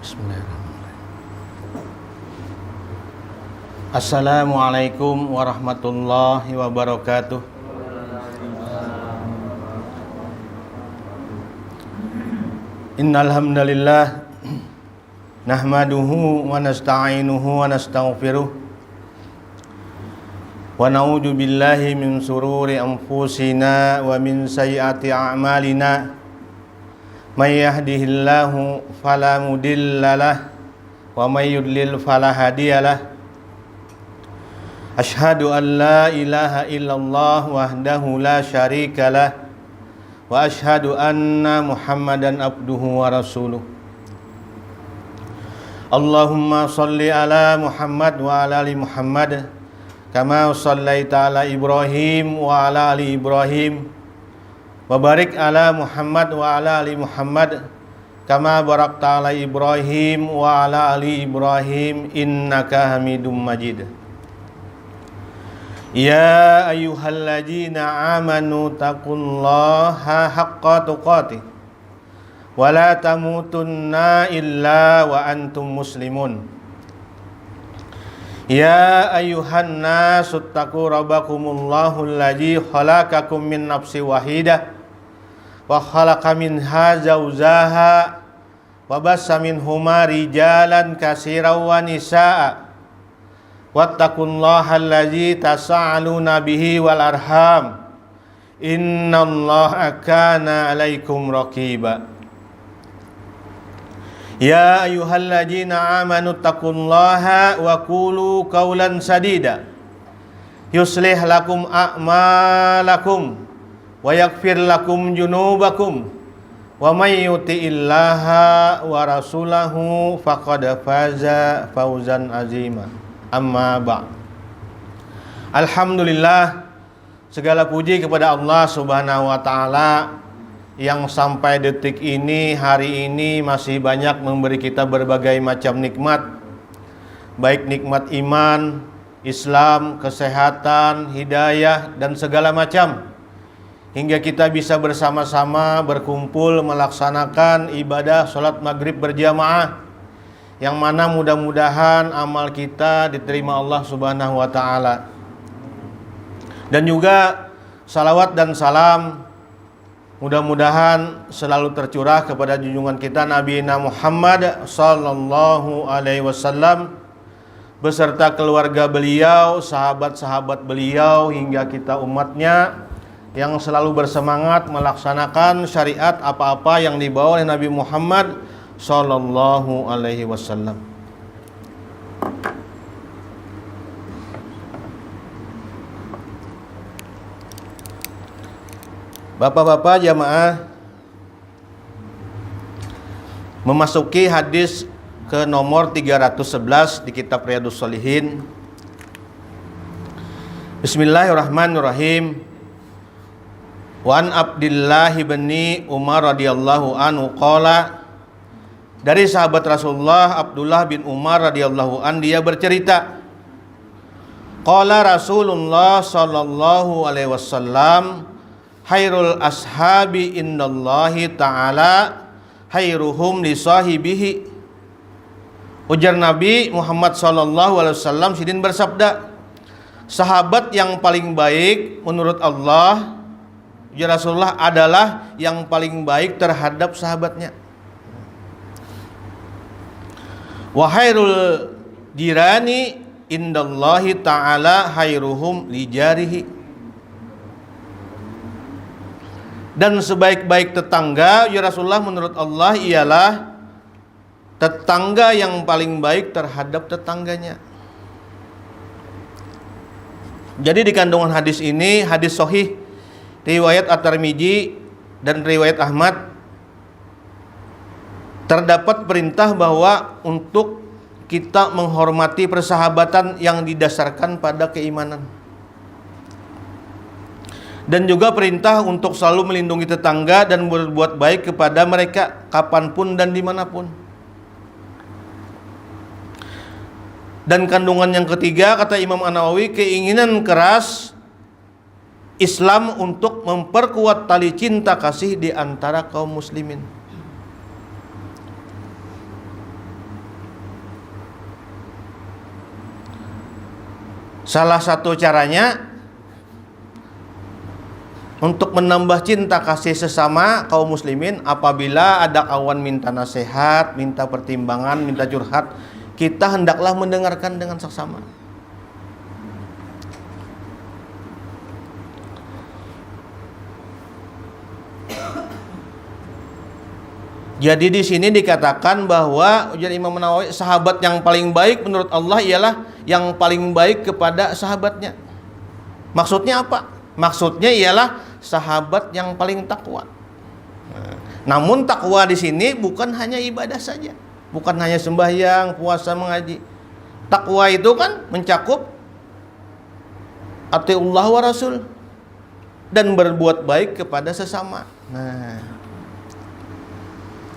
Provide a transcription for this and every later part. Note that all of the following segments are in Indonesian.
Bismillahirrahmanirrahim. Assalamualaikum warahmatullahi wabarakatuh. Innal hamdalillah nahmaduhu wa nasta'inuhu wa nastaghfiruh wa na'udzu billahi min sururi anfusina wa min sayyiati a'malina. May yahdihillahu fala mudhillalah wa may yudlil fala hadiyalah. Asyhadu an la ilaha illallah wahdahu la syarikalah wa asyhadu anna Muhammadan abduhu wa rasuluh. Allahumma shalli ala Muhammad wa ala ali Muhammad kama shallaita ala Ibrahim wa ala ali Ibrahim wa barik ala Muhammad wa ala ali Muhammad kama barakta ala Ibrahim wa ala ali Ibrahim innaka Hamidum Majid. Ya ayyuhalladzina amanu taqullaha haqqa tuqatih wa la tamutunna illa wa antum muslimun. Ya ayyuhan nasu taqu rabbakumullahu alladzi khalaqakum min nafsin wahidah wa khalaqa minha zawjaha wa bassa minhuma rijalan katsiran wa nisaa wattaqullaha allazi tasaaluna bihi wal arham innallaha kana 'alaikum raqiba. Ya ayyuhalladzina amanu taqullaha wa qulu qawlan sadida yuslih lakum a'malakum wa yaghfir lakum junubakum wa may yuti'illaha wa rasulahu faqad faza fawzan azima. Amma ba'd. Alhamdulillah, segala puji kepada Allah Subhanahu wa taala yang sampai detik ini, hari ini masih banyak memberi kita berbagai macam nikmat, baik nikmat iman, Islam, kesehatan, hidayah, dan segala macam, hingga kita bisa bersama-sama berkumpul melaksanakan ibadah sholat maghrib berjamaah, yang mana mudah-mudahan amal kita diterima Allah Subhanahu wa ta'ala. Dan juga salawat dan salam mudah-mudahan selalu tercurah kepada junjungan kita Nabi Muhammad sallallahu alaihi wasallam beserta keluarga beliau, sahabat-sahabat beliau, hingga kita umatnya yang selalu bersemangat melaksanakan syariat apa-apa yang dibawa oleh Nabi Muhammad sallallahu alaihi wasallam. Bapak-bapak jamaah, memasuki hadis ke nomor 311 di kitab Riyadhus Shalihin. Bismillahirrahmanirrahim. Wa an Abdillah bin Umar radhiyallahu anhu qala, dari sahabat Rasulullah Abdullah bin Umar radhiyallahu an, dia bercerita, qala Rasulullah sallallahu alaihi wasallam, khairul ashabi indallahi ta'ala khairuhum li sahibihi. Ujar Nabi Muhammad sallallahu alaihi wasallam sidin bersabda, sahabat yang paling baik menurut Allah, ujar Rasulullah, adalah yang paling baik terhadap sahabatnya. Wa khairul jirani indallahi ta'ala khairuhum li jarihi. Dan sebaik-baik tetangga, ya Rasulullah, menurut Allah ialah tetangga yang paling baik terhadap tetangganya. Jadi di kandungan hadis ini, hadis sahih riwayat At-Tirmidzi dan riwayat Ahmad, terdapat perintah bahwa untuk kita menghormati persahabatan yang didasarkan pada keimanan. Dan juga perintah untuk selalu melindungi tetangga dan berbuat baik kepada mereka kapanpun dan dimanapun. Dan kandungan yang ketiga, kata Imam An-Nawawi, keinginan keras Islam untuk memperkuat tali cinta kasih di antara kaum muslimin. Salah satu caranya untuk menambah cinta kasih sesama kaum muslimin, apabila ada kawan minta nasihat, minta pertimbangan, minta curhat, kita hendaklah mendengarkan dengan seksama. Jadi di sini dikatakan bahwa ujar Imam Nawawi, sahabat yang paling baik menurut Allah ialah yang paling baik kepada sahabatnya. Maksudnya apa? Maksudnya ialah sahabat yang paling takwa. Namun takwa di sini bukan hanya ibadah saja, bukan hanya sembahyang, puasa, mengaji. Takwa itu kan mencakup atiullah wa rasul dan berbuat baik kepada sesama.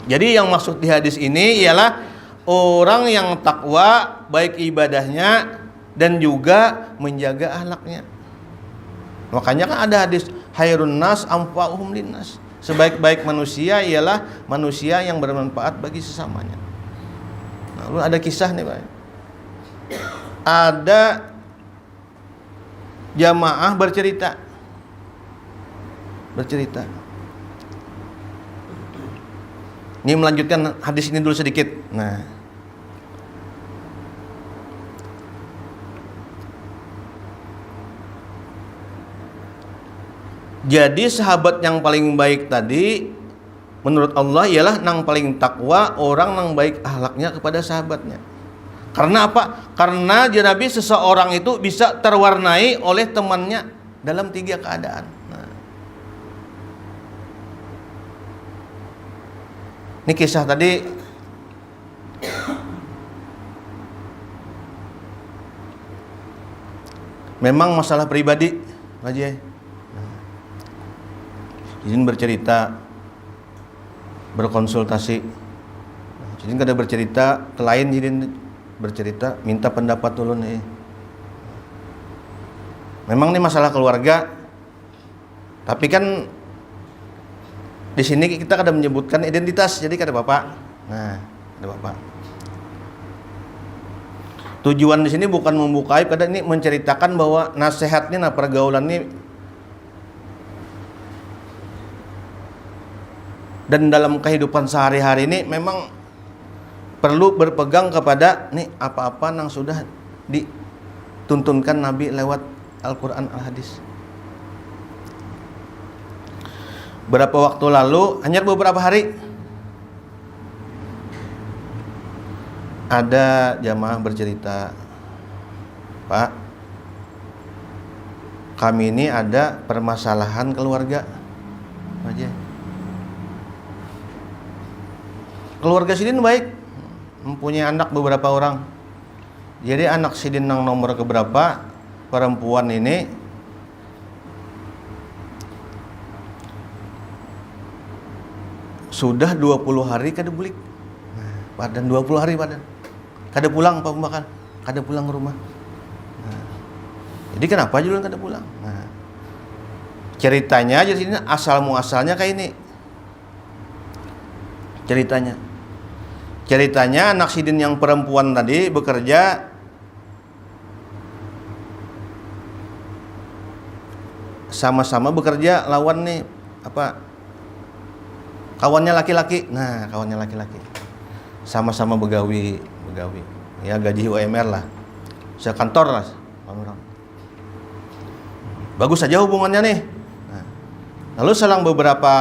Jadi yang maksud di hadis ini ialah orang yang takwa baik ibadahnya dan juga menjaga akhlaknya. Makanya kan ada hadis hairun nas anfa'uhum linnas. Sebaik-baik manusia ialah manusia yang bermanfaat bagi sesamanya. Nah, lalu ada kisah nih, Pak. Ada jamaah bercerita. Ini melanjutkan hadis ini dulu sedikit. Nah, jadi sahabat yang paling baik tadi menurut Allah ialah nang paling takwa, orang nang baik akhlaknya kepada sahabatnya. Karena apa? Karena Nabi seseorang itu bisa terwarnai oleh temannya dalam 3 keadaan. Ini kisah tadi memang masalah pribadi, Pak Haji. Izin bercerita, berkonsultasi. Izin kada bercerita ke lain, izin bercerita, minta pendapat dulu nih. Memang ini masalah keluarga, tapi kan di sini kita kada menyebutkan identitas, jadi kada bapak. Nah, kada bapak. Tujuan di sini bukan membuka aib, kada ini menceritakan bahwa nasihatnya, nah pergaulan ini dan dalam kehidupan sehari-hari ini memang perlu berpegang kepada nih apa-apa yang sudah dituntunkan Nabi lewat Al-Quran, Al-Hadis. Berapa waktu lalu, hanya beberapa hari, ada jamaah bercerita, Pak, kami ini ada permasalahan keluarga aja. Keluarga Sidin baik, mempunyai anak beberapa orang. Jadi anak Sidin yang nomor keberapa, perempuan ini sudah 20 hari kada bulik. Padan 20 hari padan. Kada pulang Pak makan, kada pulang ke rumah. Jadi kenapa jualan kada pulang? Ceritanya aja sini asal muasalnya kayak ini. Ceritanya anak Sidin yang perempuan tadi bekerja sama-sama bekerja lawan nih kawannya laki-laki. Nah, kawannya laki-laki sama-sama begawi. Ya gaji UMR lah, sekantor lah orang. Bagus saja hubungannya nih. Nah, lalu selang beberapa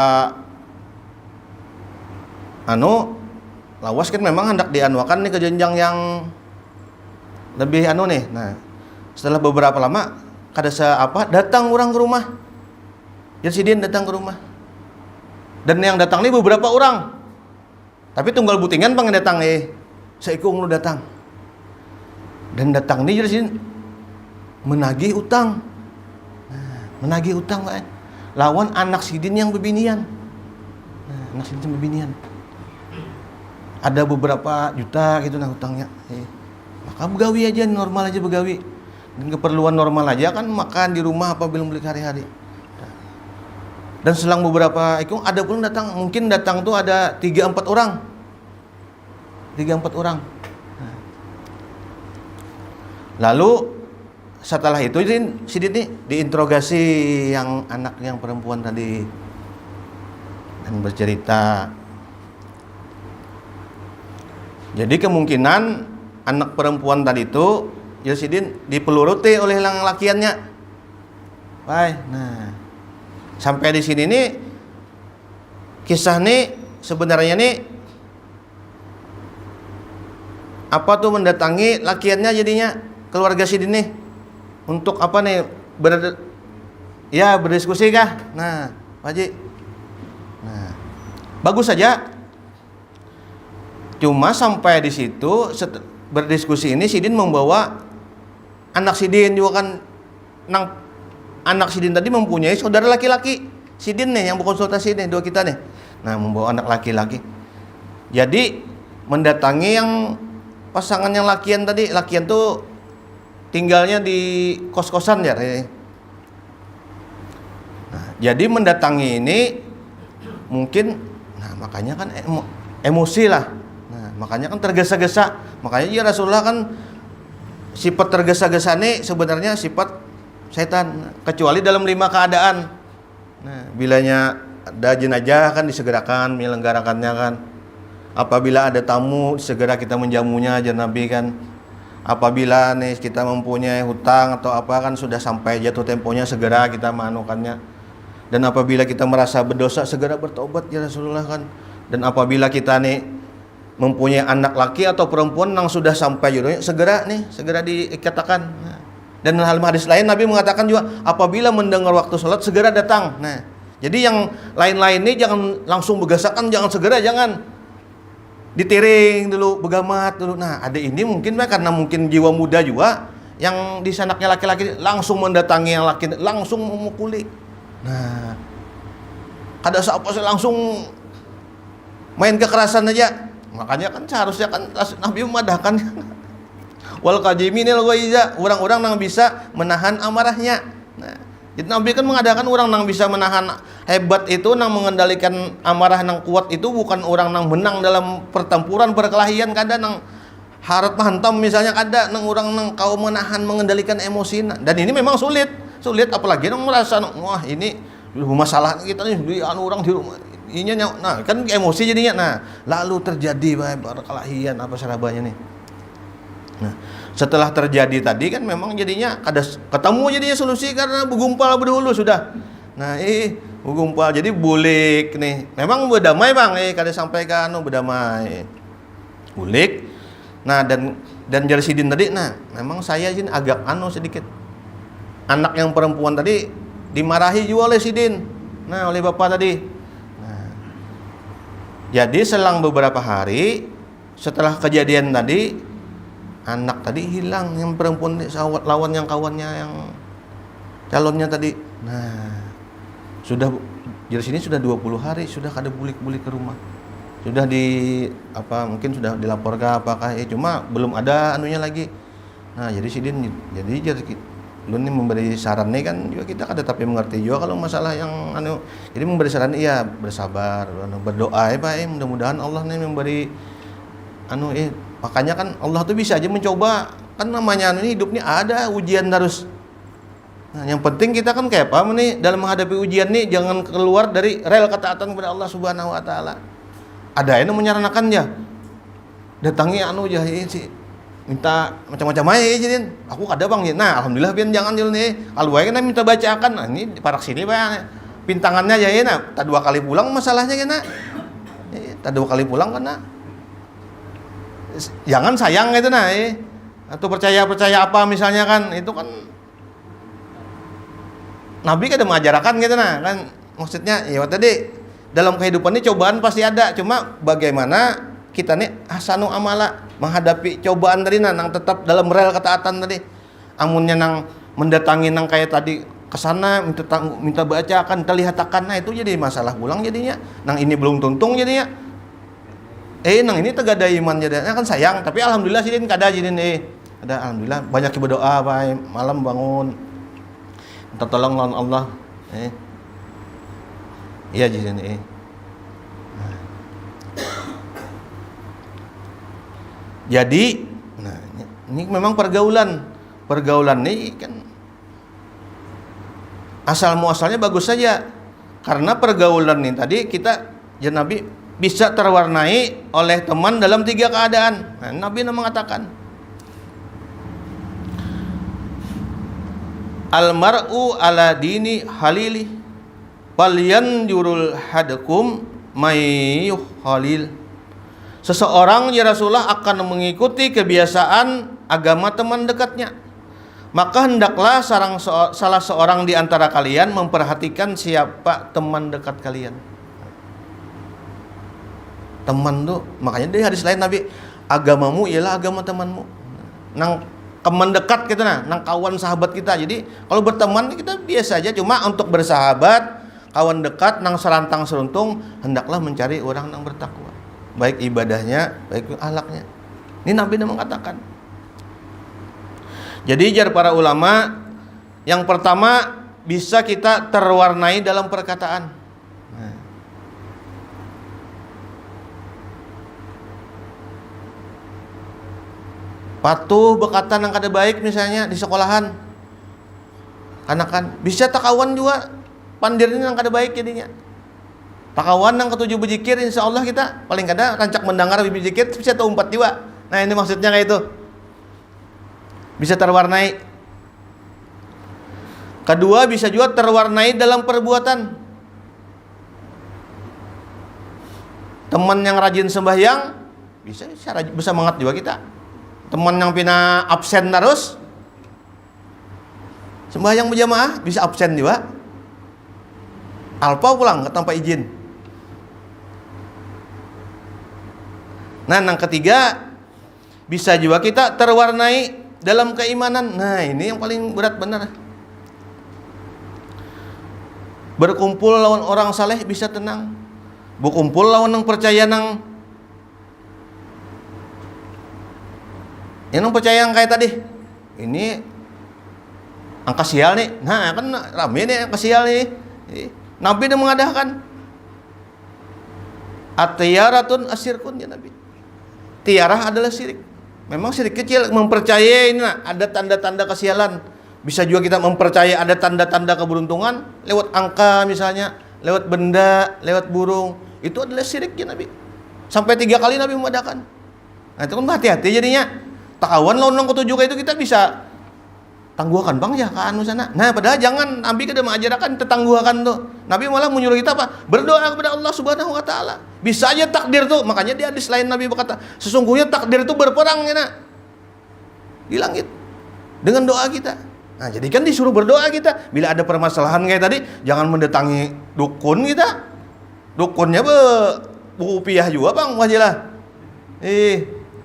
lawas kan memang hendak dianuakan nih ke jenjang yang lebih nih. Nah, setelah beberapa lama kada datang orang ke rumah. Jadi Sidin datang ke rumah. Dan yang datang ini beberapa orang. Tapi tunggal butingan pang datang seikung lu datang. Dan datang ini jadi menagih utang. Menagih utang Pak. Lawan anak Sidin yang bebinian. Anak Sidin yang bebinian. Ada beberapa juta gitu utangnya. Maka begawi aja, normal aja begawi. Dan keperluan normal aja kan makan di rumah apa belum beli hari-hari. Dan selang beberapa ikung ada pun datang, mungkin datang tuh ada 3-4 orang. Lalu setelah itu si Dini diinterogasi yang anak yang perempuan tadi dan bercerita. Jadi kemungkinan anak perempuan tadi itu Yasidin dipeluruti oleh lakiannya. Baik. Nah, sampai di sini nih kisah nih sebenarnya nih apa tuh mendatangi lakiannya jadinya keluarga Sidin nih untuk apa nih berdiskusi kah? Nah, Pak Haji. Nah, bagus saja. Cuma sampai di situ berdiskusi ini Sidin membawa anak Sidin juga kan anak Sidin tadi mempunyai saudara laki-laki. Sidin nih yang berkonsultasi nih dua kita nih. Nah, membawa anak laki-laki. Jadi mendatangi yang pasangan yang lakian tadi. Lakian tuh tinggalnya di kos-kosan ya. Nah, jadi mendatangi ini mungkin makanya kan emosi lah. Nah, makanya kan tergesa-gesa. Makanya ya Rasulullah kan sifat tergesa-gesa ini sebenarnya sifat setan, kecuali dalam 5 keadaan. Nah, bilanya ada jenazah kan disegerakan menyelenggarakannya kan. Apabila ada tamu segera kita menjamunya aja Nabi kan. Apabila nih kita mempunyai hutang atau apa kan sudah sampai jatuh temponya segera kita manukannya. Dan apabila kita merasa berdosa segera bertobat ya Rasulullah kan. Dan apabila kita nih mempunyai anak laki atau perempuan yang sudah sampai jodohnya segera dikatakan. Nah, dan dalam hadis lain Nabi mengatakan juga apabila mendengar waktu sholat segera datang. Nah, jadi yang lain-lain ini jangan langsung bergesakan, jangan segera, jangan ditiring dulu, begamat dulu. Nah, ada ini mungkin karena mungkin jiwa muda juga yang di sanaknya laki-laki langsung mendatangi yang laki, langsung memukuli. Nah, kada siapa langsung main kekerasan aja. Makanya kan seharusnya kan Nabi memadahkan wal qajiminil ghaiza, orang-orang yang bisa menahan amarahnya. Nah, jadi Nabi kan mengadakan orang yang bisa menahan hebat itu, yang mengendalikan amarah yang kuat itu bukan orang yang menang dalam pertempuran perkelahian, kada yang harat hantam misalnya, kada yang orang yang kau menahan mengendalikan emosi. Dan ini memang sulit apalagi yang merasa wah ini masalah kita nih di orang di rumah. Nah kan emosi jadinya. Nah lalu terjadi perkelahian apa serabanya nih. Nah setelah terjadi tadi kan memang jadinya ada ketemu jadinya solusi karena bergumpal berdulu sudah. Nah bergumpal jadi bulik nih. Memang berdamai bang kada sampaikan berdamai bulik. Nah dan jari Sidin tadi. Nah memang saya jin agak sedikit. Anak yang perempuan tadi dimarahi juga oleh Sidin. Nah oleh bapak tadi. Jadi selang beberapa hari setelah kejadian tadi, anak tadi hilang yang perempuan lawan yang kawannya yang calonnya tadi. Nah, jadi sini sudah 20 hari sudah kada bulik-bulik ke rumah. Sudah mungkin sudah dilaporkan apakah cuma belum ada anunya lagi. Nah, jadi Sidin lu nih memberi saran nih kan juga kita kada tapi mengerti juga kalau masalah yang jadi memberi saran iya bersabar berdoa Pak mudah-mudahan Allah nih memberi makanya kan Allah tuh bisa aja mencoba kan namanya ini hidup nih ada ujian terus. Nah yang penting kita kan kayak apa nih dalam menghadapi ujian nih jangan keluar dari rel ketaatan kepada Allah Subhanahu Wa Taala. Ada yang menyarankannya datangi sih minta macam-macam aja jadi aku kada bang. Nah alhamdulillah pian jangan dulu nih kalau kan minta bacakan. Nah ini parak sini Pak pintangannya aja nah tak 2 kali pulang masalahnya kena tak 2 kali pulang kena jangan sayang gitu nah atau percaya apa misalnya kan itu kan Nabi kada mengajarkan gitu nah kan maksudnya ya tadi dalam kehidupan ini cobaan pasti ada cuma bagaimana kita nih ahsanu amala menghadapi cobaan tadi nang tetap dalam rel ketaatan tadi. Amunnya nang mendatangi nang kayak tadi kesana minta bacakan terlihatakan nah itu jadi masalah pulang jadinya. Nang ini belum tuntung jadinya. Nang ini tegada iman jadinya kan sayang tapi alhamdulillah Sidin kada Sidin ada alhamdulillah banyak berdoa Pak malam bangun minta tolong lawan Allah. Iya Sidin Jadi, nah ini memang pergaulan ini kan asal muasalnya bagus saja. Karena pergaulan ini tadi kita, ya Nabi, bisa terwarnai oleh teman dalam 3 keadaan. Nah, Nabi mengatakan, al-mar'u ala dini halili falyanjurul hadakum mayyuh halil. Seseorang, ya Rasulullah, akan mengikuti kebiasaan agama teman dekatnya. Maka hendaklah salah seorang di antara kalian memperhatikan siapa teman dekat kalian. Teman tuh, makanya dari hadis lain Nabi, agamamu ialah agama temanmu. Nang teman dekat kita, nang kawan sahabat kita. Jadi kalau berteman kita biasa aja, cuma untuk bersahabat, kawan dekat, nang serantang seruntung, hendaklah mencari orang yang bertakwa. Baik ibadahnya, baik akhlaknya. Ini Nabi mengatakan. Jadi jar para ulama, yang pertama bisa kita terwarnai dalam perkataan. Patuh berkata yang kada baik misalnya di sekolahan. Karena kan bisa takawan juga pandirnya yang kada baik jadinya. Takawan yang ketujuh berzikir, insya Allah kita paling kada rancak mendengar berzikir bisa terumpat juga. Nah ini maksudnya kayak itu. Bisa terwarnai. Kedua, bisa juga terwarnai dalam perbuatan. Teman yang rajin sembahyang bisa semangat juga kita. Teman yang pina absen terus sembahyang berjamaah bisa absen juga. Alpa pulang tanpa izin. Nah, yang ketiga bisa juga kita terwarnai dalam keimanan. Nah, ini yang paling berat benar. Berkumpul lawan orang saleh bisa tenang. Berkumpul lawan yang percaya yang percaya yang kayak tadi. Ini angka sial nih. Nah, kan rame nih angka sial nih. Nabi udah mengadakan at-tiyaratun asyirkun, ya Nabi. Tiarah adalah syirik. Memang syirik kecil, mempercayai ini ada tanda-tanda kesialan. Bisa juga kita mempercayai ada tanda-tanda keberuntungan lewat angka misalnya, lewat benda, lewat burung. Itu adalah syirik, ya Nabi. Sampai 3 kali Nabi mengadakan. Nah, itu kan hati-hati jadinya. Takawan lawan ketujuh itu kita bisa tangguhkan bang ya ke anu sana. Nah, padahal jangan, Nabi kada mengajarkan tetangguhkan tuh. Nabi malah menyuruh kita apa? Berdoa kepada Allah Subhanahu wa taala. Bisa aja takdir tuh. Makanya di hadis lain Nabi berkata, sesungguhnya takdir itu berperang ya nak, di langit dengan doa kita. Nah, jadi kan disuruh berdoa kita. Bila ada permasalahan kayak tadi, jangan mendatangi dukun kita. Dukunnya buku piah juga bang, wajilah.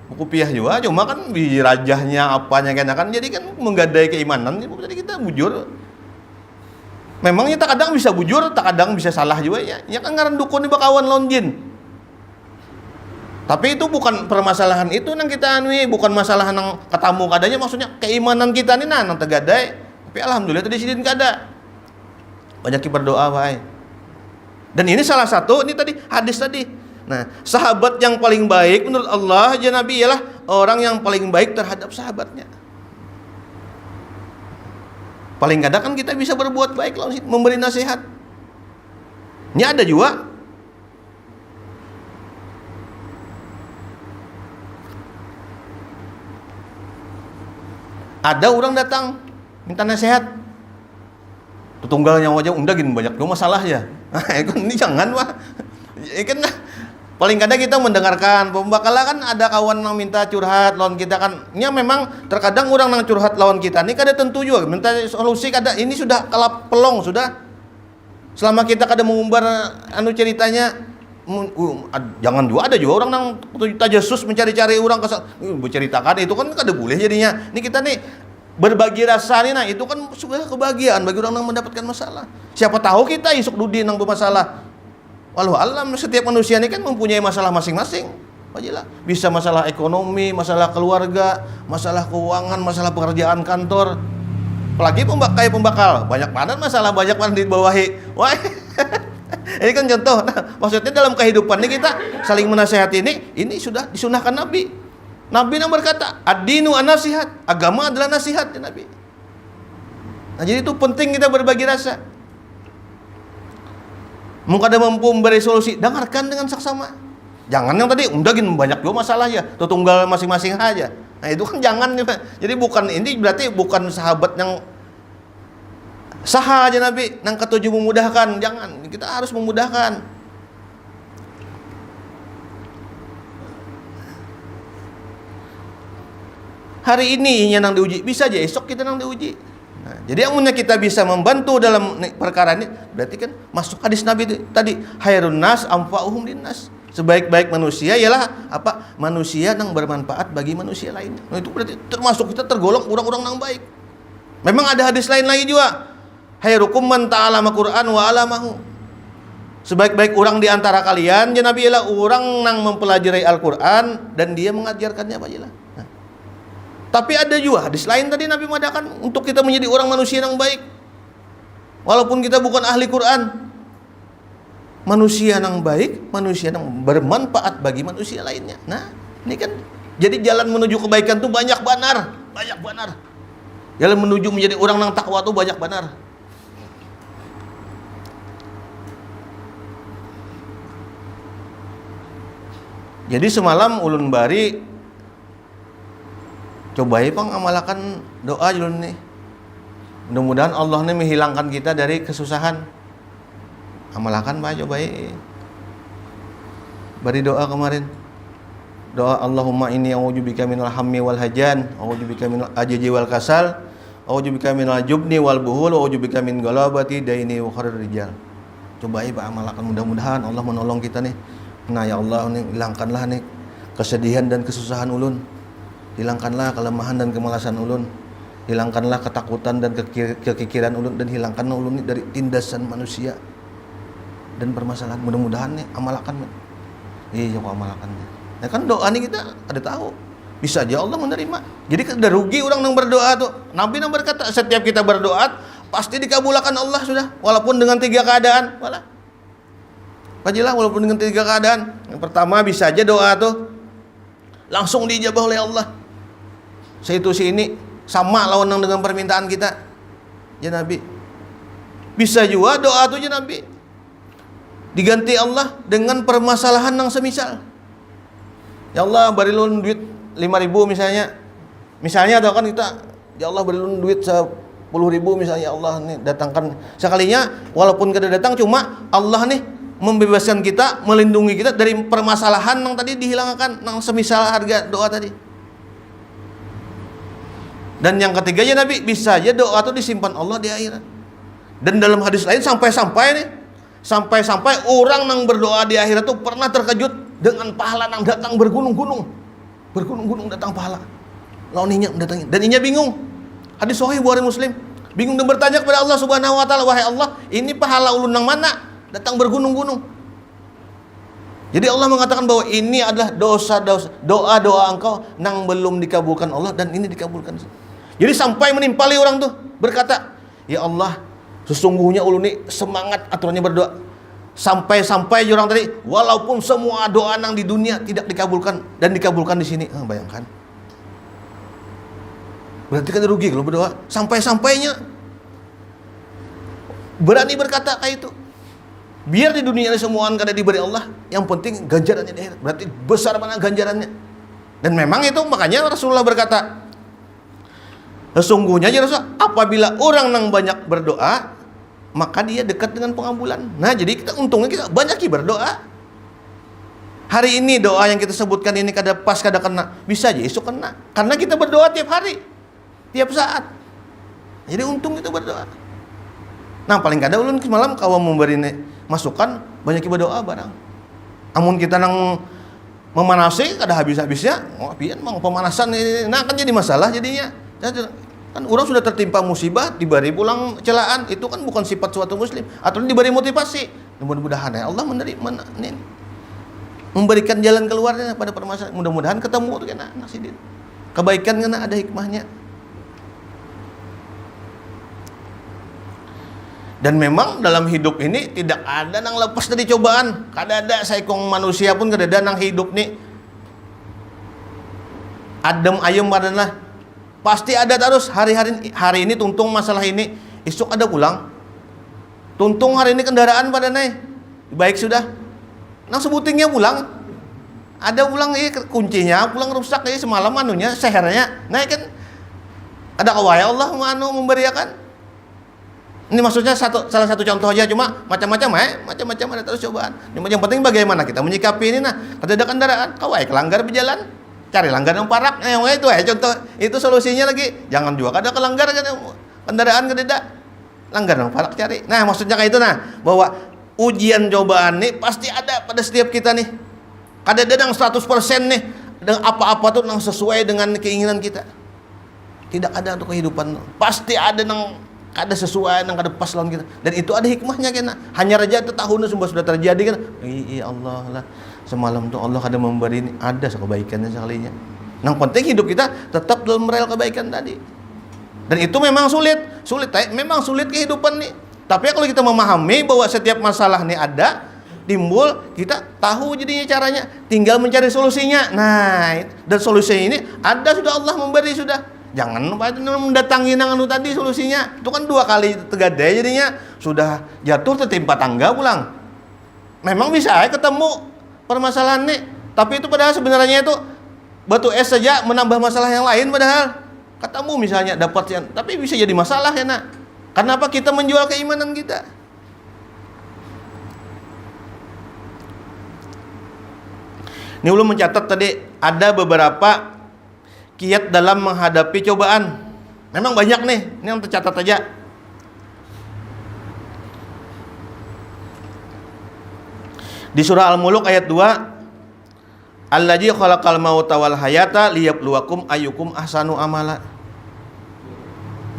Buku piah juga, cuma kan di rajahnya apanya kan, jadi kan menggadai keimanan. Jadi kita bujur. Memangnya tak kadang bisa bujur, tak kadang bisa salah juga ya. Ya kan ngaran dukun di bakawan lawan jin. Tapi itu bukan permasalahan itu nang kita anui, bukan masalah nang ketemu kadanya, maksudnya keimanan kita nih nang tergadai. Tapi alhamdulillah tadi sidin kada. Banyak berdoa baik. Dan ini salah satu ini tadi hadis tadi. Nah, sahabat yang paling baik menurut Allah ya Nabi ialah orang yang paling baik terhadap sahabatnya. Paling kadang kan kita bisa berbuat baik lawan memberi nasihat. Ini ada juga. Ada orang datang minta nasihat. Tunggalnya wajah undagin banyak juga masalah ya. Nah, ini jangan wah. Kan paling kadang kita mendengarkan pembakalan kan ada kawan yang minta curhat lawan kita kan. Ya memang terkadang orang yang curhat lawan kita ini kada tentu juga minta solusi kada, ini sudah kelap pelong sudah. Selama kita kada mengumbar anu ceritanya jangan juga ada juga orang yang tajasus mencari-cari orang berceritakan itu kan kada boleh jadinya. Ini kita nih berbagi rasa nih, nah itu kan sudah kebahagiaan bagi orang yang mendapatkan masalah. Siapa tahu kita isuk dudi yang bermasalah. Walau alam, setiap manusia ini kan mempunyai masalah masing-masing. Wajilah. Bisa masalah ekonomi, masalah keluarga, masalah keuangan, masalah pekerjaan kantor. Apalagi pembakal, banyak banget masalah, banyak banget dibawahi. Wah, ini kan contoh. Nah, maksudnya dalam kehidupan ini kita saling menasihati ini sudah disunahkan Nabi. Nabi yang berkata, ad-dinu an-nasihat, agama adalah nasihat ya Nabi. Nah, jadi itu penting kita berbagi rasa. Muka ada mampu memberi solusi, dengarkan dengan saksama. Jangan yang tadi undagin banyak juga masalah ya, tuh tunggal masing-masing aja. Nah itu kan jangan. Jadi bukan ini berarti bukan sahabat yang sah aja Nabi, yang ketujuh memudahkan. Jangan, kita harus memudahkan. Hari ini yang diuji, bisa aja esok kita yang diuji. Nah, jadi yang punya kita bisa membantu dalam perkara ini, berarti kan masuk hadis Nabi tadi, khairun nas anfa'uhum linnas. Sebaik-baik manusia ialah apa? Manusia yang bermanfaat bagi manusia lainnya. Nah, itu berarti termasuk kita tergolong orang-orang yang baik. Memang ada hadis lain lagi juga. Khairukum man ta'allama Qur'an wa 'allamahu. Sebaik-baik orang di antara kalian, ya Nabi, ialah orang yang mempelajari Al-Qur'an dan dia mengajarkannya apa jelas. Tapi ada juga hadis lain tadi Nabi mengatakan untuk kita menjadi orang manusia yang baik, walaupun kita bukan ahli Quran, manusia yang baik, manusia yang bermanfaat bagi manusia lainnya. Nah, ini kan jadi jalan menuju kebaikan tuh banyak benar. Jalan menuju menjadi orang yang takwa tuh banyak benar. Jadi semalam ulun bari coba Bang amalkan doa dulu nih. Mudah-mudahan Allah nih menghilangkan kita dari kesusahan. Amalkan Pak, coba bari doa kemarin. Doa Allahumma inni a'udzubika minal hammi wal hajan, a'udzubika minal ajzi wal kasal, a'udzubika minal jubni wal buhul, a'udzubika min ghalabati daini wa kharir rijal. Coba Pak amalkan, mudah-mudahan Allah menolong kita nih. Nah ya Allah, nih hilangkanlah nih kesedihan dan kesusahan ulun. Hilangkanlah kelemahan dan kemalasan ulun. Hilangkanlah ketakutan dan kekikiran ulun, dan hilangkanlah ulun dari tindasan manusia dan permasalahan. Mudah-mudahan nih amalkan. Iya, coba amalkan. Nah kan doa nih kita ada tahu bisa aja Allah menerima. Jadi ada rugi orang yang berdoa tuh. Nabi yang berkata setiap kita berdoa pasti dikabulkan Allah sudah, walaupun dengan 3 keadaan. Pajilah walaupun dengan 3 keadaan. Yang pertama bisa aja doa tuh langsung diijabah oleh Allah. Itu ini sama lawan dengan permintaan kita. Ya Nabi. Bisa juga doa tuh ya Nabi diganti Allah dengan permasalahan yang semisal. Ya Allah beri lu duit 5.000 misalnya. Misalnya atau kan kita ya Allah beri lu duit 10.000 misalnya, ya Allah nih datangkan sekalinya, walaupun kita datang cuma Allah nih membebaskan kita, melindungi kita dari permasalahan yang tadi dihilangkan, yang semisal harga doa tadi. Dan yang ketiganya Nabi, bisa aja doa itu disimpan Allah di akhirat. Dan dalam hadis lain sampai orang yang berdoa di akhirat itu pernah terkejut dengan pahala yang datang bergunung-gunung datang pahala. Lawan inya mendatangi dan inya bingung. Hadis sahih Bukhari Muslim. Bingung dan bertanya kepada Allah Subhanahu wa taala, wahai Allah, ini pahala ulun yang mana? Datang bergunung-gunung. Jadi Allah mengatakan bahwa ini adalah doa-doa engkau yang belum dikabulkan Allah, dan ini dikabulkan. Jadi sampai menimpali orang tuh berkata, ya Allah, sesungguhnya ulun ini semangat aturannya berdoa. Sampai orang tadi, walaupun semua doa yang di dunia tidak dikabulkan dan dikabulkan di sini. Bayangkan. Berarti kan rugi kalau berdoa. Sampai-sampainya berani berkata kayak itu. Biar di dunia ini semua kada diberi Allah, yang penting ganjarannya di akhirat. Berarti besar mana ganjarannya. Dan memang itu makanya Rasulullah berkata, sesungguhnya ya Rasul, apabila orang yang banyak berdoa, maka dia dekat dengan pengabulan. Nah, jadi kita untungnya kita banyak berdoa. Hari ini doa yang kita sebutkan ini kada pas, kada kena, bisa aja esok kena. Karena kita berdoa tiap hari, tiap saat. Jadi untung kita berdoa. Nah, paling kada ulun semalam kawan memberi masukan banyak berdoa barang. Amun kita nang memanasi kada habis-habisnya, pian mang pemanasan ini. Nah, kan jadi masalah jadinya. Kan orang sudah tertimpa musibah, diberi pulang celaan, itu kan bukan sifat suatu muslim. Atau diberi motivasi, mudah-mudahan ya Allah memberikan jalan keluarnya pada permasalahan. Mudah-mudahan ketemu tuh kena nasidin kebaikan, kena ada hikmahnya. Dan memang dalam hidup ini tidak ada yang lepas dari cobaan. Kada ada saikong manusia pun kada ada yang hidup nih adem ayem badanlah. Pasti ada terus hari ini tuntung masalah ini, esok ada pulang. Tuntung hari ini kendaraan pada naik. baik sudah. Nang sebutingnya pulang. Ada pulang kuncinya, pulang rusak semalam anunya, sehernya. Nah kan ada kawaya Allah memberiakan. Ini maksudnya salah satu contoh aja, cuma macam-macam ada terus cobaan. Yang penting bagaimana kita menyikapi ini. Nah, ada kendaraan, kawaya kelanggar berjalan, cari langgar yang parak. Itu contoh, itu solusinya lagi. Jangan juga ada kelanggar kendaraan kededa, langgar yang parak cari. Nah, maksudnya kayak itu bahwa ujian cobaan nih pasti ada pada setiap kita nih. Kadang-kadang 100% nih dengan apa-apa tuh yang sesuai dengan keinginan kita. Tidak ada untuk kehidupan. Pasti ada ada sesuai yang ada pas lawan kita. Dan itu ada hikmahnya kena. Hanya raja itu tahun sudah terjadi kan. Iya Allah lah. Semalam tuh Allah ada memberi ini, ada kebaikannya sekalinya. Yang penting hidup kita tetap dalam rel kebaikan tadi. Dan itu memang sulit, memang sulit kehidupan nih. Tapi kalau kita memahami bahwa setiap masalah nih ada, timbul, kita tahu jadinya caranya, tinggal mencari solusinya. Nah, dan solusinya ini ada sudah Allah memberi sudah. Jangan mendatangi anu tadi solusinya. Itu kan 2 kali tegade jadinya sudah jatuh tertimpa tangga pulang. Memang bisa ketemu permasalahan nih, tapi itu padahal sebenarnya itu batu es saja menambah masalah yang lain padahal. Ketemu misalnya dapat yang, tapi bisa jadi masalah ya nak. Karena apa? Kita menjual keimanan kita. Ini ulun mencatat tadi ada beberapa kiat dalam menghadapi cobaan. Memang banyak nih, ini yang tercatat aja. Di surah Al-Muluk ayat 2, Allazi khalaqal mauta wal hayata liyabluwakum ayyukum ahsanu amala.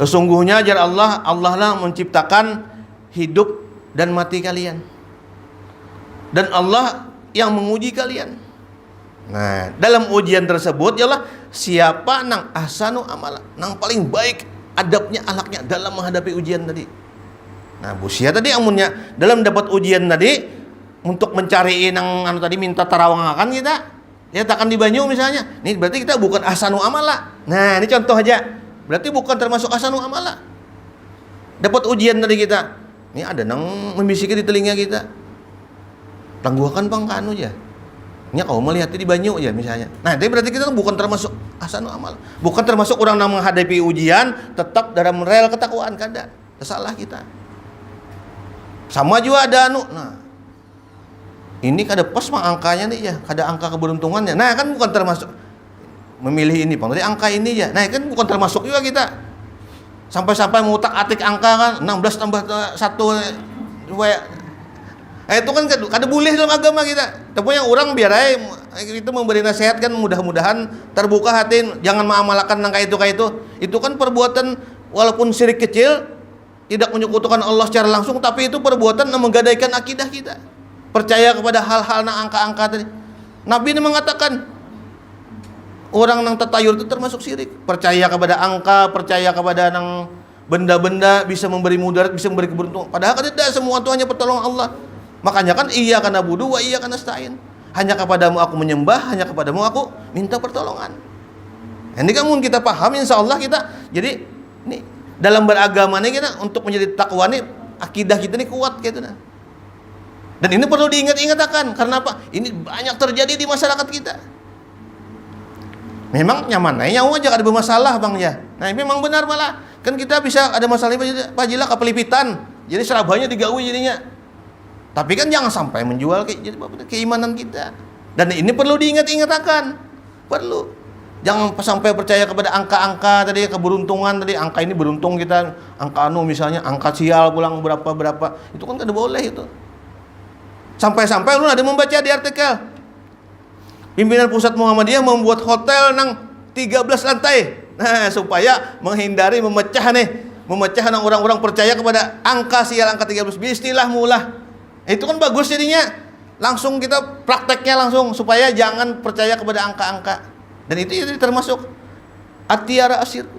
Sesungguhnya ajar Allah lah menciptakan hidup dan mati kalian. Dan Allah yang menguji kalian. Nah, dalam ujian tersebut ya Allah, siapa nang ahsanu amala, nang paling baik adabnya, alaknya dalam menghadapi ujian tadi. Nah, busia tadi amunnya dalam dapat ujian tadi untuk mencari nang tadi minta tarawang akan kita. Ya takkan di banyu misalnya. Ini berarti kita bukan ahsanu amala. Nah, ini contoh aja. Berarti bukan termasuk ahsanu amala. Dapat ujian tadi kita. Ini ada nang membisiki di telinga kita. Tangguhkan pangkanu aja. Ini kau melihat di banyu ya misalnya. Nah, itu berarti kita bukan termasuk ahsanu amal. Bukan termasuk orang yang menghadapi ujian tetap dalam rel ketakwaan kada. Salah kita. Sama juga ada Nah, ini kada pas mah angkanya nih ya, kada angka keberuntungannya. Nah, kan bukan termasuk memilih ini, Bang. Tadi angka ini ya. Nah, kan bukan termasuk juga kita. Sampai-sampai ngutak-atik angka kan 16 tambah 1 2. Itu kan kada boleh dalam agama kita. Tapi yang orang biar aja itu memberi nasihat kan, mudah-mudahan terbuka hati, jangan mengamalkan nang kayak itu. Itu kan perbuatan walaupun syirik kecil, tidak menyekutukan Allah secara langsung, tapi itu perbuatan yang menggadaikan akidah kita. Percaya kepada hal-hal nang angka-angka tadi. Nabi ini mengatakan orang nang tatayur itu termasuk syirik. Percaya kepada angka, percaya kepada nang benda-benda bisa memberi mudarat, bisa memberi keberuntungan. Padahal kan tidak semua itu hanya pertolongan Allah. Makanya kan iya kana budu wa iya kana stain. Hanya kepadamu aku menyembah, hanya kepadamu aku minta pertolongan. Ini kan mun kita paham insyaallah kita. Jadi ini dalam beragama ini kita untuk menjadi takwa ini akidah kita ini kuat gitu nah. Dan ini perlu diingat-ingat akan karena apa? Ini banyak terjadi di masyarakat kita. Memang nyaman nyawa aja ada bermasalah Bang ya. Nah, memang benar malah. Kan kita bisa ada masalah pajilah kepelipitan. Jadi serabanya digawi jadinya. Tapi kan jangan sampai menjual keimanan kita. Dan ini perlu diingat-ingat akan. Perlu. Jangan sampai percaya kepada angka-angka tadi, keberuntungan tadi, angka ini beruntung kita, angka misalnya angka sial pulang berapa. Itu kan tidak boleh itu. Sampai-sampai lu ada membaca di artikel. Pimpinan pusat Muhammadiyah membuat hotel nang 13 lantai. Nah, supaya menghindari memecah orang-orang percaya kepada angka sial angka 13. Bismillah mulah. Itu kan bagus jadinya. Langsung kita prakteknya langsung supaya jangan percaya kepada angka-angka. Dan itu termasuk atiara asyirku.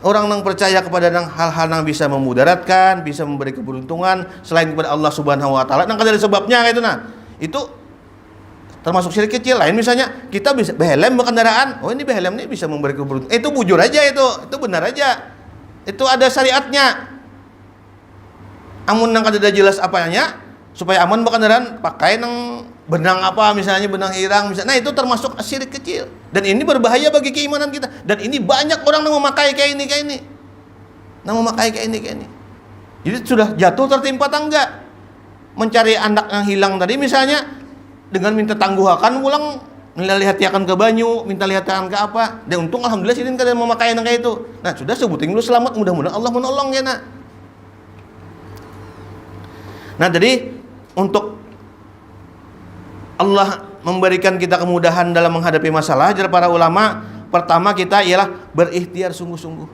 Orang yang percaya kepada hal-hal yang bisa memudaratkan, bisa memberi keberuntungan selain kepada Allah Subhanahu wa taala. Nang ada sebabnya itu itu termasuk syirik kecil. Lain misalnya kita bisa behelm kendaraan. Oh, ini behelm ini bisa memberi keberuntungan. Itu bujur aja itu benar aja. Itu ada syariatnya. Amun nang kada jelas apanya, supaya aman beneran pakai nang benang apa misalnya benang irang misalnya. Nah itu termasuk syirik kecil dan ini berbahaya bagi keimanan kita. Dan ini banyak orang yang memakai kayak ini. Jadi sudah jatuh tertimpa tangga. Mencari anak yang hilang tadi misalnya dengan minta tangguhakan pulang, lihat-lihatkan ke banyu, minta lihatkan ke apa. Dan untung alhamdulillah sini kada memakai yang kayak itu. Nah sudah sebutin dulu selamat, mudah-mudahan Allah menolong ya nak. Nah jadi untuk Allah memberikan kita kemudahan dalam menghadapi masalah, jar para ulama, pertama kita ialah berikhtiar sungguh-sungguh.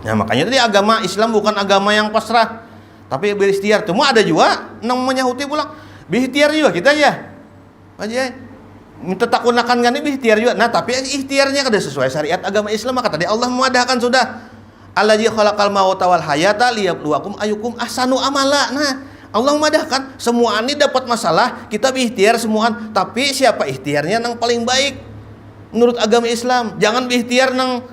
Nah makanya tadi agama Islam bukan agama yang pasrah, tapi berikhtiar. Cuma ada juga namanya huti pulang berikhtiar juga kita ya aja minta takunakan kan ini berikhtiar juga. Nah tapi ikhtiarnya kada sesuai syariat agama Islam, maka tadi Allah mewadahkan sudah allazi khalaqal mauta wal hayata liyabluwakum ayyukum ahsanu amala. Nah Allah memadahkan semua ini dapat masalah kita berikhtiar semua, tapi siapa ikhtiarnya nang paling baik menurut agama Islam. Jangan berikhtiar nang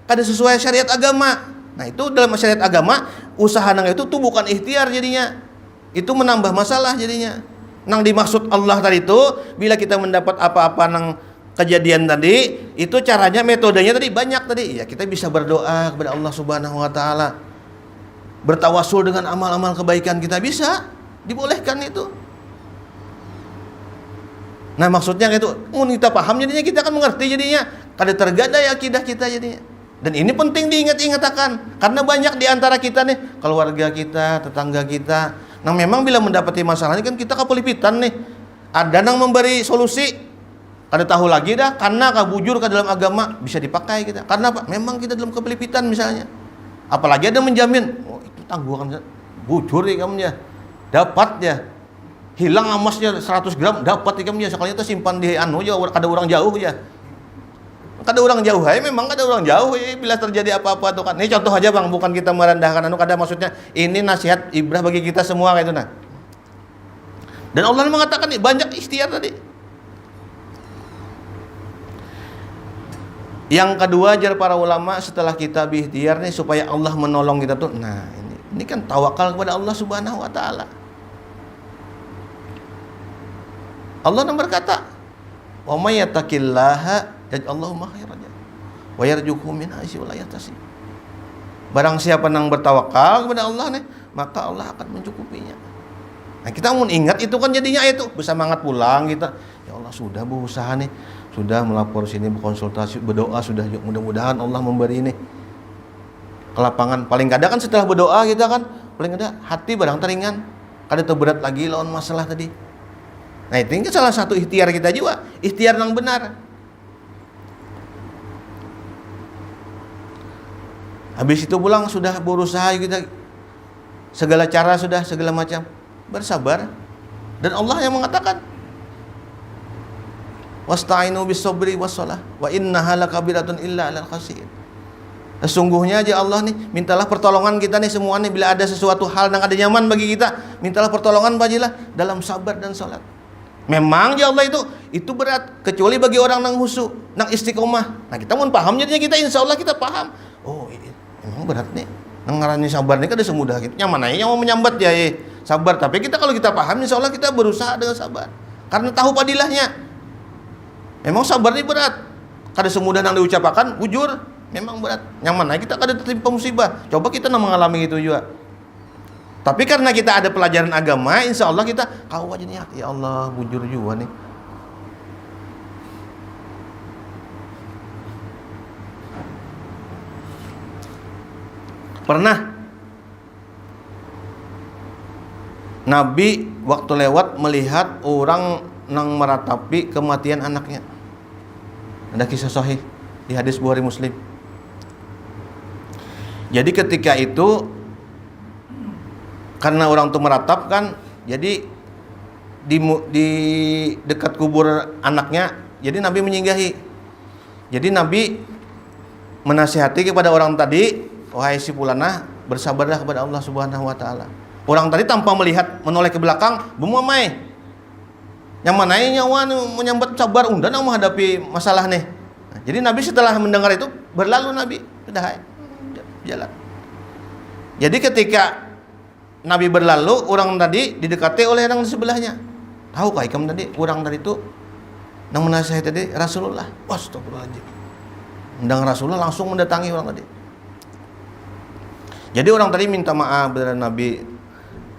kada sesuai syariat agama. Nah itu dalam syariat agama usaha nang itu tuh bukan ikhtiar jadinya, itu menambah masalah jadinya. Nang dimaksud Allah tadi itu bila kita mendapat apa-apa nang kejadian tadi itu caranya metodenya tadi banyak tadi ya. Kita bisa berdoa kepada Allah Subhanahu wa taala, bertawasul dengan amal-amal kebaikan kita bisa dibolehkan itu. Nah maksudnya itu kita paham jadinya kita akan mengerti jadinya kada tergadai akidah kita jadinya. Dan ini penting diingat-ingatkan karena banyak di antara kita nih, keluarga kita, tetangga kita, nah memang bila mendapati masalah ini kan kita kepelipitan nih. Ada yang memberi solusi, kada tahu lagi dah karena kabujur ke dalam agama bisa dipakai kita. Karena apa? Memang kita dalam kepelipitan misalnya. Apalagi ada menjamin, oh itu tangguhan bujur ya kamu ya. Dapat ya. Hilang emasnya 100 gram dapat ya kamu ya. Sekalinya itu simpan di anu ya, kada orang jauh ya. Kada orang jauh ya, memang kada orang jauh ya bila terjadi apa-apa tuh kan. Ini contoh aja Bang, bukan kita merendahkan anu, kada maksudnya ini nasihat ibrah bagi kita semua kayak itu nah. Dan Allah mengatakan nih banyak ikhtiar tadi. Yang kedua jar para ulama setelah kita berikhtiar nih supaya Allah menolong kita tuh. Nah, ini kan tawakal kepada Allah Subhanahu wa taala. Allah berkata, "Wa may yattaqillaha yaj'allahu makhrajan wa yarzuqhu min haitsu la yahtasib." Barang siapa yang bertawakal kepada Allah nih, maka Allah akan mencukupinya. Nah, kita mau ingat itu kan jadinya itu bersemangat pulang kita. Ya Allah sudah berusaha nih, sudah melapor sini, berkonsultasi, berdoa sudah, mudah-mudahan Allah memberi ini ke lapangan. Paling kada kan setelah berdoa kita kan paling kada hati barang teringan, kada terberat lagi lawan masalah tadi. Nah itu kan salah satu ikhtiar kita juga, ikhtiar yang benar. Habis itu pulang sudah berusaha kita segala cara sudah segala macam bersabar, dan Allah yang mengatakan wasta'inu bis-sabri was-shalah wa innaha lakabiratun illa 'alal khashiyin. Sesungguhnya aja Allah nih mintalah pertolongan kita nih semua nih bila ada sesuatu hal yang ada nyaman bagi kita, mintalah pertolongan bajilah dalam sabar dan salat. Memang ya Allah itu berat kecuali bagi orang yang khusyuk, yang istiqomah. Nah kita mau paham jadinya kita insya Allah kita paham. Oh memang berat nih. Nang ngarani sabar nih kada semudah gitu. Nyaman aja yang mau menyambat ya sabar. Tapi kita kalau kita paham insya Allah kita berusaha dengan sabar. Karena tahu padilahnya. Memang sabar ini berat. Kada semudah yang diucapkan, bujur. Memang berat. Nyaman aja kita kada tertimpa musibah. Coba kita mengalami itu juga. Tapi karena kita ada pelajaran agama, insya Allah kita kau aja nih ya Allah bujur juga nih. Pernah Nabi waktu lewat melihat orang yang meratapi kematian anaknya. Ada kisah sahih di hadis Bukhari Muslim. Jadi ketika itu karena orang itu meratap kan, jadi di dekat kubur anaknya, jadi Nabi menyinggahi. Jadi Nabi menasihati kepada orang tadi, wahai si fulanah, bersabarlah kepada Allah Subhanahu wa taala. Orang tadi tanpa melihat menoleh ke belakang, bumamai. Yang mana nyawa menyambat sabar undan menghadapi masalah nih. Nah, jadi Nabi setelah mendengar itu berlalu Nabi, sudah jalan. Jadi ketika Nabi berlalu, orang tadi didekati oleh orang di sebelahnya. Tahu kah ikam tadi? Orang tadi itu nang menasihati tadi Rasulullah. Astagfirullahaladzim. Undang Rasulullah langsung mendatangi orang tadi. Jadi orang tadi minta maaf kepada Nabi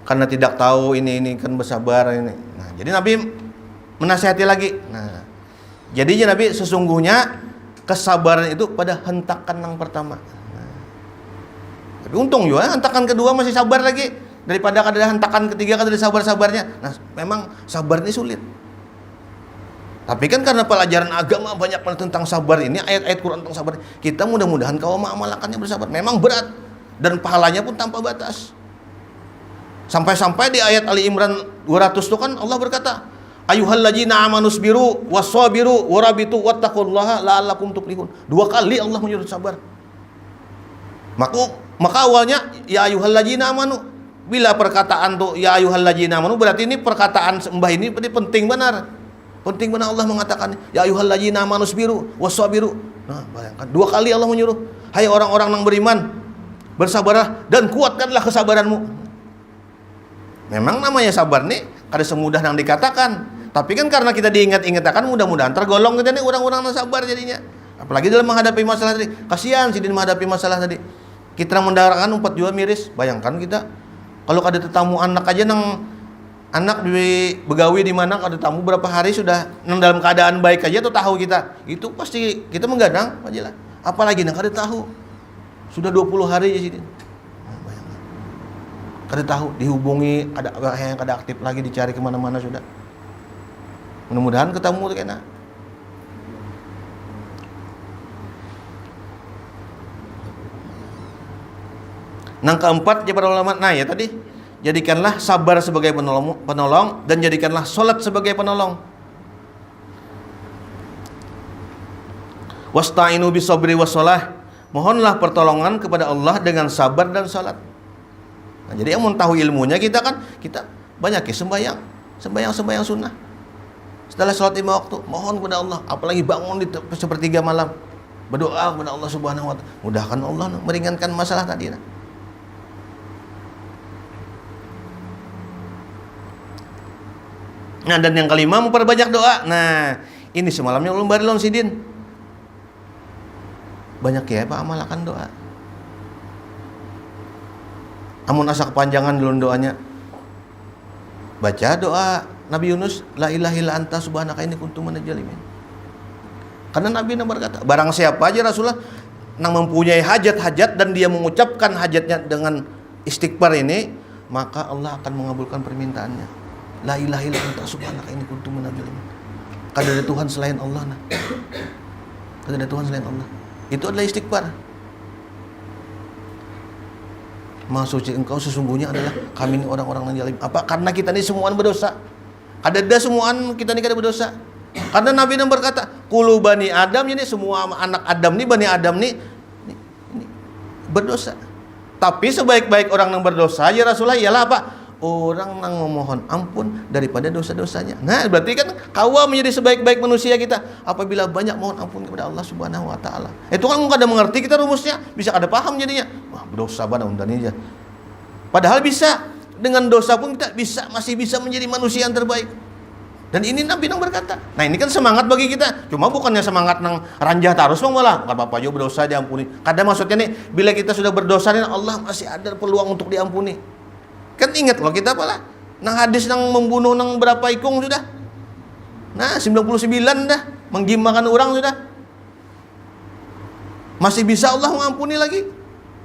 karena tidak tahu ini kan bersabar ini. Nah, jadi Nabi menasihati lagi. Nah, jadinya Nabi sesungguhnya kesabaran itu pada hentakan yang pertama. Nah, tapi untung juga hentakan kedua masih sabar lagi daripada kada hentakan ketiga kada sabar-sabarnya. Nah, memang sabar ini sulit. Tapi kan karena pelajaran agama banyak tentang sabar ini, ayat-ayat Quran tentang sabar, kita mudah-mudahan kau mengamalkannya bersabar. Memang berat dan pahalanya pun tanpa batas. Sampai-sampai di ayat Ali Imran 200 itu kan Allah berkata, ayyuhalladzina amanu sabiru wassabiru warabitu wattaqullaha la'allakum tuflihun. 2 kali Allah menyuruh sabar. Maka awalnya ya ayyuhalladzina amanu. Bila perkataan tuh ya ayyuhalladzina amanu berarti ini perkataan sembah ini penting benar. Penting benar Allah mengatakan ya ayyuhalladzina amanu sabiru wassabiru. Nah, bayangkan 2 kali Allah menyuruh, hai orang-orang yang beriman, bersabarlah dan kuatkanlah kesabaranmu. Memang namanya sabar nih kada semudah yang dikatakan. Tapi kan karena kita diingat-ingatkan, mudah-mudahan tergolong kita nih orang-orang yang sabar jadinya. Apalagi dalam menghadapi masalah tadi. Kasihan sih menghadapi masalah tadi. Kita mendarakan 4 juga miris. Bayangkan kita kalau kada tetamu anak aja nang anak di begawi di mana kada tamu berapa hari sudah nang dalam keadaan baik aja tuh tahu kita. Itu pasti kita menggadang aja lah. Apalagi nang kada tahu. Sudah 20 hari aja sini. Kada tahu dihubungi ada yang kada aktif lagi dicari kemana-mana sudah. Mudah-mudahan ketemu tuh kena. Nang keempat ya para ulama, nah ya tadi jadikanlah sabar sebagai penolong dan jadikanlah sholat sebagai penolong. Wasta'inu bisabri wassalah. Mohonlah pertolongan kepada Allah dengan sabar dan salat. Nah, jadi yang mau tahu ilmunya kita banyak ya sembahyang sunnah. Setelah sholat 5 waktu, mohon kepada Allah, apalagi bangun di sepertiga malam, berdoa kepada Allah Subhanahu wa taala. Mudahkan Allah meringankan masalah tadi. Nah, dan yang kelima memperbanyak doa. Nah, ini semalamnya ulun barilon sidin. Banyak ya Pak amalkan doa. Amun asa kepanjangan dulu doanya. Baca doa Nabi Yunus, la ilaha illa anta subhanaka inni kuntu minadz zalimin. Karena Nabi berkata, barang siapa aja Rasulullah yang mempunyai hajat-hajat dan dia mengucapkan hajatnya dengan istighfar ini, maka Allah akan mengabulkan permintaannya. La ilaha illa anta subhanaka inni kuntu minadz zalimin. Kada ada Tuhan selain Allah. Kada ada Tuhan selain Allah. Itu adalah istighfar. Maha suci engkau sesungguhnya adalah kami ini orang-orang yang zalim. Apa? Karena kita ini semuaan berdosa. Ada semuaan kita ini kada berdosa. Karena Nabi yang berkata, kulu bani Adam, ini semua anak Adam nih, bani Adam nih berdosa. Tapi sebaik-baik orang yang berdosa ya Rasulullah ialah apa? Orang yang memohon ampun daripada dosa-dosanya. Nah, berarti kan kawa menjadi sebaik-baik manusia kita apabila banyak mohon ampun kepada Allah Subhanahu wa taala. Itu kan kada mengerti kita rumusnya, bisa kada paham jadinya. Wah, berdosa banget undan aja. Padahal bisa dengan dosa pun kita masih bisa menjadi manusia yang terbaik. Dan ini Nabi yang berkata. Nah, ini kan semangat bagi kita. Cuma bukannya semangat nang ranjah terus malah enggak apa-apa yo berdosa diampuni. Kadang maksudnya nih bila kita sudah berdosa nih Allah masih ada peluang untuk diampuni. Kan ingat loh kita apalah nang hadis nang membunuh nang berapa ikung sudah. Nah 99 dah menggimakan orang sudah. Masih bisa Allah mengampuni lagi.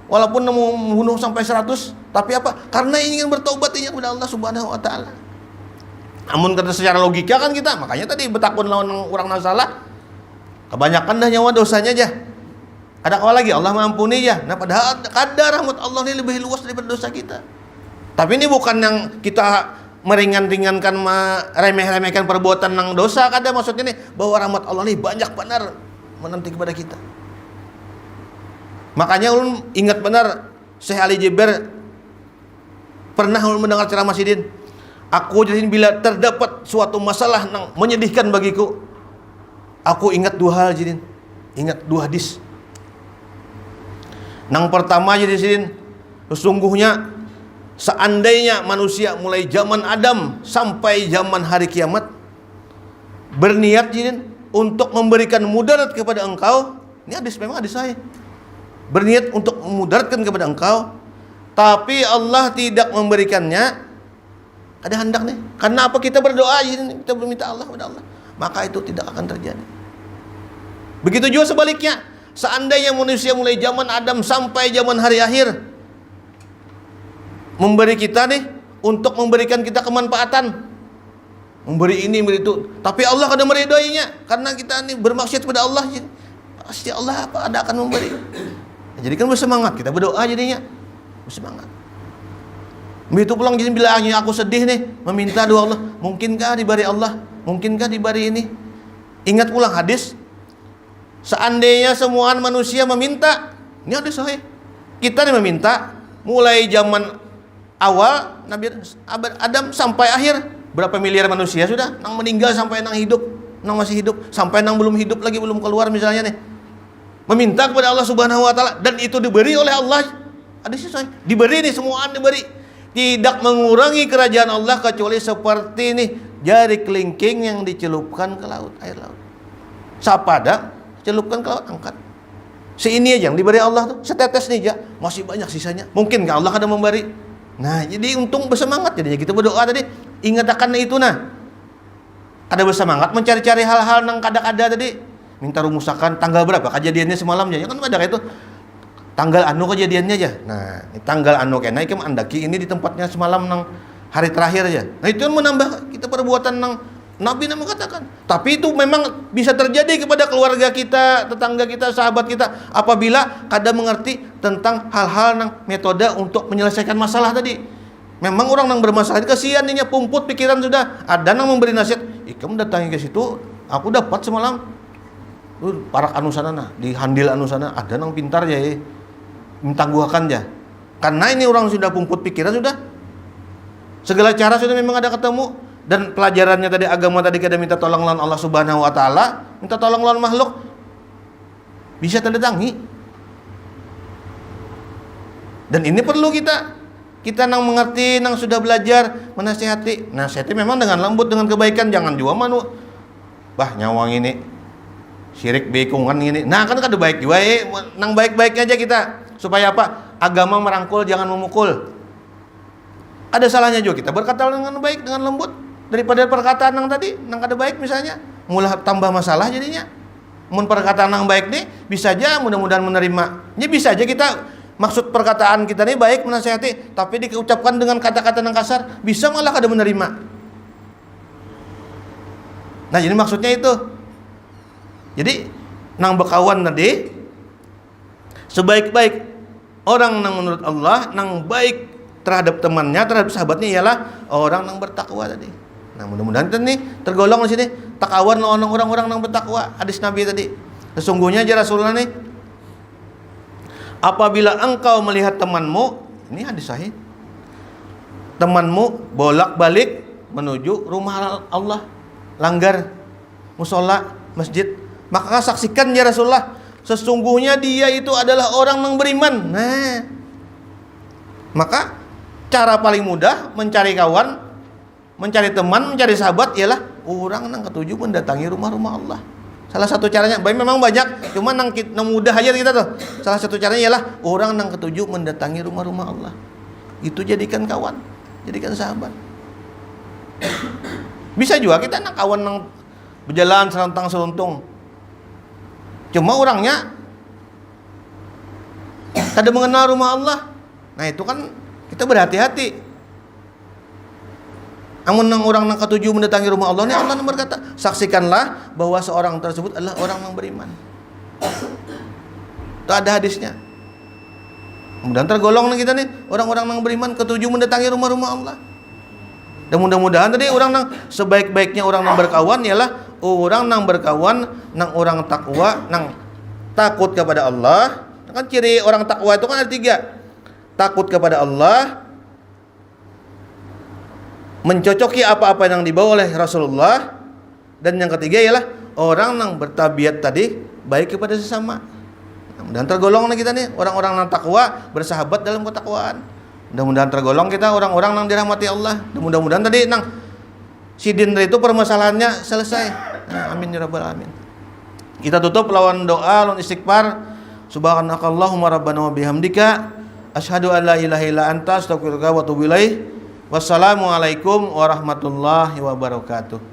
Walaupun membunuh sampai 100, tapi apa? Karena ingin bertaubat kepada Allah Subhanahu wa taala. Namun kata secara logika kan kita, makanya tadi bertakun lawan orang yang salah. Kebanyakan dah nyawa dosanya aja. Ada apa lagi? Allah mengampuni ya. Nah padahal kadar rahmat Allah ini lebih luas daripada dosa kita. Tapi ini bukan yang kita meringan-ringankan, remeh-remehkan perbuatan yang dosa. Kadang maksudnya nih bahwa rahmat Allah ini banyak benar menanti kepada kita. Makanya ulun ingat benar Syekh Ali Jeber pernah ulun mendengar ceramah sidin. Aku jadi bila terdapat suatu masalah yang menyedihkan bagiku, aku ingat 2 hal jidin. Ingat 2 hadis. Yang pertama jadi sidin, sesungguhnya seandainya manusia mulai zaman Adam sampai zaman hari kiamat berniat jin untuk memberikan mudarat kepada engkau, ini hadis, memang hadis sahih, berniat untuk memudaratkan kepada engkau, tapi Allah tidak memberikannya, ada hendak nih. Karena apa? Kita berdoa, kita meminta Allah kepada Allah, maka itu tidak akan terjadi. Begitu juga sebaliknya, seandainya manusia mulai zaman Adam sampai zaman hari akhir memberi kita nih, untuk memberikan kita kemanfaatan, memberi ini, memberi itu, tapi Allah kadang meridhoinya karena kita ini bermaksiat kepada Allah, pasti Allah ada akan memberi. Jadi kan bersemangat, kita berdoa jadinya bersemangat. Begitu pulang, jadi bila aku sedih nih, meminta doa Allah, mungkinkah diberi Allah, mungkinkah diberi ini. Ingat pulang hadis, seandainya semua manusia meminta, ini hadis sahih, kita nih meminta mulai zaman awal Nabi Adam sampai akhir, berapa miliar manusia sudah, nang meninggal sampai nang hidup, nang masih hidup, sampai nang belum hidup lagi, belum keluar misalnya nih, meminta kepada Allah Subhanahu wa taala, dan itu diberi oleh Allah. Ada sih saya diberi nih, semua diberi, tidak mengurangi kerajaan Allah kecuali seperti nih jari kelingking yang dicelupkan ke laut, air laut. Sapada celupkan ke laut, angkat. Seini aja yang diberi Allah tuh, setetes nih aja, masih banyak sisanya. Mungkin Allah ada memberi. Nah, jadi untung bersemangat jadinya kita berdoa tadi. Ingat akan itu nah. Ada bersemangat mencari-cari hal-hal yang kada-kada tadi. Minta rumusakan tanggal berapa kejadiannya semalam aja. Kan ada itu. Tanggal anu kejadiannya aja. Nah, tanggal anu kena iki andaki ini di tempatnya semalam nang hari terakhir aja. Nah, itu yang menambah kita perbuatan nang Nabi mengatakan. Tapi itu memang bisa terjadi kepada keluarga kita, tetangga kita, sahabat kita, apabila kada mengerti tentang hal-hal nang metode untuk menyelesaikan masalah tadi. Memang orang yang bermasalah kasihan nih, pumput pikiran sudah. Ada yang memberi nasihat, "Kamu datangi ke situ, aku dapat semalam. Parak anu sana nah, di handil anu sana, ada yang pintar ya, minta guakan ya." Karena ini orang sudah pumput pikiran sudah. Segala cara sudah memang ada ketemu, dan pelajarannya tadi agama tadi kada minta tolong lawan Allah Subhanahu wa taala, minta tolong lawan makhluk. Bisa terdatangi. Dan ini perlu kita nang mengerti, nang sudah belajar menasihati. Nasihati memang dengan lembut, dengan kebaikan, jangan juga nyawang ini syirik bekungan ini. Nah, kan kada baik juga nang baik-baik aja kita. Supaya apa? Agama merangkul, jangan memukul. Ada salahnya juga kita berkata dengan baik, dengan lembut, daripada perkataan nang tadi nang kada baik misalnya, mulai tambah masalah jadinya. Mun perkataan nang baik nih bisa aja mudah-mudahan menerima. Ini bisa aja kita maksud perkataan kita nih baik menasihati, tapi diucapkan dengan kata-kata yang kasar, bisa malah kada menerima. Nah, jadi maksudnya itu. Jadi nang bekawan tadi, sebaik-baik orang nang menurut Allah, nang baik terhadap temannya, terhadap sahabatnya ialah orang nang bertakwa tadi. Nah, mudah-mudahan kita nih tergolong di sini takawan orang-orang nang bertakwa. Hadis Nabi tadi. Sesungguhnya aja Rasulullah nih, apabila engkau melihat temanmu, ini hadis sahih, temanmu bolak-balik menuju rumah Allah, langgar, musola, masjid, maka saksikan ya Rasulullah, sesungguhnya dia itu adalah orang yang beriman. Nah, maka cara paling mudah mencari kawan, mencari teman, mencari sahabat ialah orang yang ketujuh mendatangi rumah-rumah Allah. Salah satu caranya, memang banyak, cuma nang mudah aja kita tuh. Salah satu caranya ialah orang yang ketujuh mendatangi rumah-rumah Allah. Itu jadikan kawan, jadikan sahabat. Bisa juga kita nak kawan nang berjalan selontang seluntung, cuma orangnya kada mengenal rumah Allah. Nah, itu kan kita berhati-hati. Amun orang yang ketujuh mendatangi rumah Allah ini, Allah berkata, saksikanlah bahwa seorang tersebut adalah orang yang beriman. Itu ada hadisnya. Mudah-mudahan tergolong kita nih orang-orang yang beriman ketujuh mendatangi rumah-rumah Allah. Dan mudah-mudahan tadi orang yang sebaik-baiknya orang yang berkawan ialah orang yang berkawan nang orang takwa, nang takut kepada Allah. Kan ciri orang takwa itu kan ada 3. Takut kepada Allah, mencocoki apa-apa yang dibawa oleh Rasulullah, dan yang ketiga ialah orang yang bertabiat tadi baik kepada sesama. Dan tergolong kita nih orang-orang yang takwa, bersahabat dalam ketakwaan. Mudah-mudahan tergolong kita orang-orang yang dirahmati Allah. Mudah-mudahan tadi nang sidin itu permasalahannya selesai. Nah, amin ya rabbal alamin. Kita tutup lawan doa, lawan istighfar. Subhanakallahumma rabbana wa bihamdika asyhadu an la ilaha illa anta astaghfiruka wa atubu ilaik. Wassalamualaikum warahmatullahi wabarakatuh.